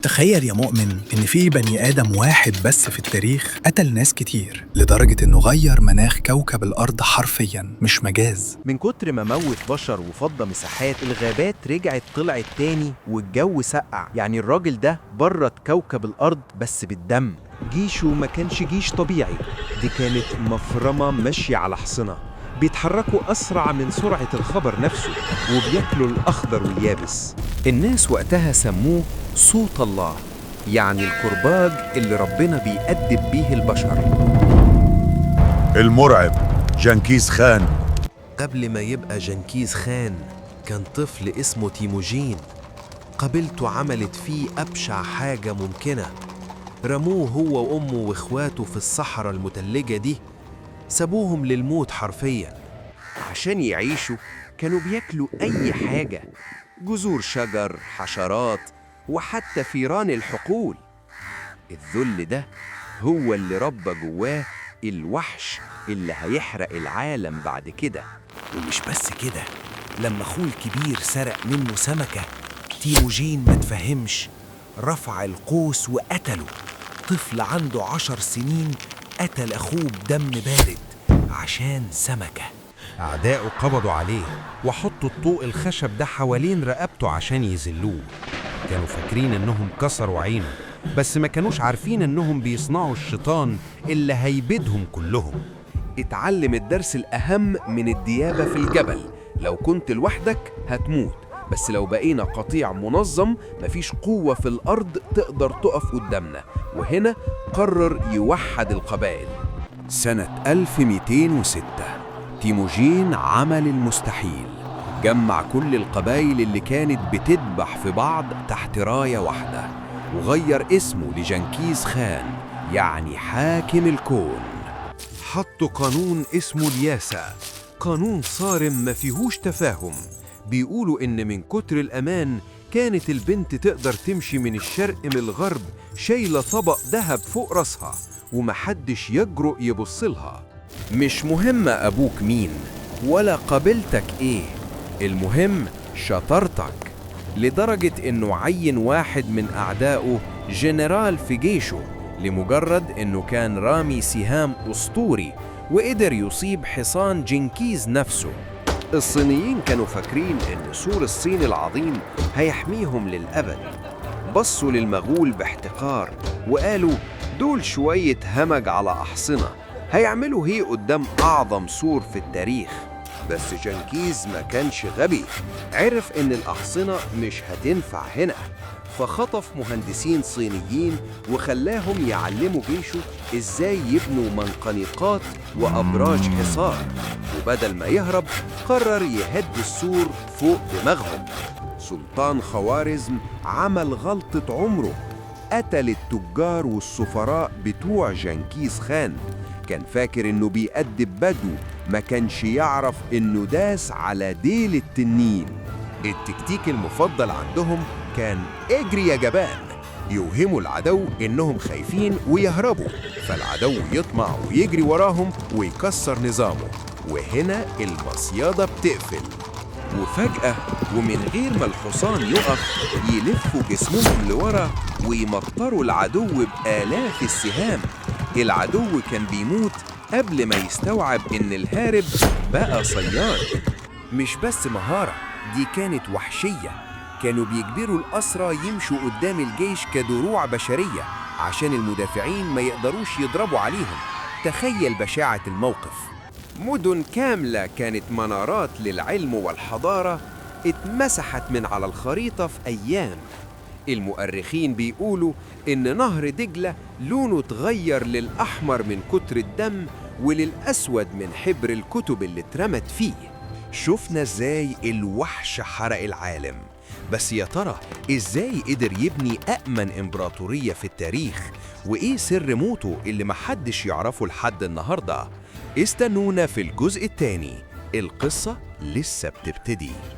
تخيل يا مؤمن إن في بني آدم واحد بس في التاريخ قتل ناس كتير لدرجة إنه غير مناخ كوكب الأرض حرفياً مش مجاز. من كتر ما موت بشر وفضى مساحات، الغابات رجعت طلعت تاني والجو سقع. يعني الراجل ده برد كوكب الأرض بس بالدم. جيشه ما كانش جيش طبيعي، دي كانت مفرمة ماشية على حصنة، بيتحركوا أسرع من سرعة الخبر نفسه وبياكلوا الأخضر واليابس. الناس وقتها سموه صوت الله، يعني الكرباج اللي ربنا بيأدب بيه البشر. المرعب جنكيز خان. قبل ما يبقى جنكيز خان كان طفل اسمه تيموجين. قبيلته عملت فيه أبشع حاجة ممكنة، رموه هو وأمه وإخواته في الصحراء المتلجة دي، سابوهم للموت حرفيا. عشان يعيشوا كانوا بياكلوا أي حاجة، جذور شجر، حشرات، وحتى فيران الحقول. الذل ده هو اللي ربى جواه الوحش اللي هيحرق العالم بعد كده. ومش بس كده، لما أخوه الكبير سرق منه سمكة، تيموجين ما تفهمش، رفع القوس وقتله. طفل عنده 10 سنين قتل أخوه بدم بارد عشان سمكة. أعداؤه قبضوا عليه وحطوا الطوق الخشب ده حوالين رقبته عشان يذلوه. كانوا فاكرين إنهم كسروا عينه، بس ما كانوش عارفين إنهم بيصنعوا الشيطان اللي هيبيدهم كلهم. اتعلم الدرس الأهم من الديابة في الجبل: لو كنت لوحدك هتموت، بس لو بقينا قطيع منظم مفيش قوة في الأرض تقدر تقف قدامنا. وهنا قرر يوحد القبائل. سنة 1206 تيموجين عمل المستحيل، جمع كل القبائل اللي كانت بتدبح في بعض تحت راية واحدة، وغير اسمه لجنكيز خان، يعني حاكم الكون. حطوا قانون اسمه الياسا، قانون صارم ما فيهوش تفاهم. بيقولوا إن من كتر الأمان كانت البنت تقدر تمشي من الشرق من الغرب شايلة طبق ذهب فوق راسها، ومحدش يجرؤ يبصلها. مش مهم أبوك مين ولا قبيلتك إيه، المهم شطارتك. لدرجة إنه عين واحد من أعدائه جنرال في جيشه لمجرد إنه كان رامي سهام أسطوري وقدر يصيب حصان جنكيز نفسه. الصينيين كانوا فاكرين إن سور الصين العظيم هيحميهم للأبد. بصوا للمغول باحتقار وقالوا دول شوية همج على أحصنة، هيعملوا هي قدام أعظم سور في التاريخ. بس جنكيز ما كانش غبي، عرف إن الأحصنة مش هتنفع هنا، فخطف مهندسين صينيين وخلاهم يعلموا جيشه إزاي يبنوا منقنقات وأبراج حصار. وبدل ما يهرب قرر يهد السور فوق دماغهم. سلطان خوارزم عمل غلطة عمره، قتل التجار والسفراء بتوع جنكيز خان. كان فاكر إنه بيأدب بدو، ما كانش يعرف إنه داس على ديل التنين. التكتيك المفضل عندهم كان اجري يا جبان، يوهموا العدو إنهم خايفين ويهربوا، فالعدو يطمع ويجري وراهم ويكسر نظامه. وهنا المصيادة بتقفل، وفجأة ومن غير ما الحصان يقف يلفوا جسمهم لورا ويمطروا العدو بآلاف السهام. العدو كان بيموت قبل ما يستوعب إن الهارب بقى صياد. مش بس مهارة، دي كانت وحشية. كانوا بيجبروا الأسرى يمشوا قدام الجيش كدروع بشرية عشان المدافعين ما يقدروش يضربوا عليهم. تخيل بشاعة الموقف، مدن كاملة كانت منارات للعلم والحضارة اتمسحت من على الخريطة في أيام. المؤرخين بيقولوا إن نهر دجلة لونه اتغير للأحمر من كتر الدم وللأسود من حبر الكتب اللي اترمت فيه. شفنا إزاي الوحش حرق العالم، بس يا ترى إزاي قدر يبني أأمن إمبراطورية في التاريخ؟ وإيه سر موته اللي محدش يعرفه لحد النهاردة؟ استنونا في الجزء الثاني، القصة لسه بتبتدي.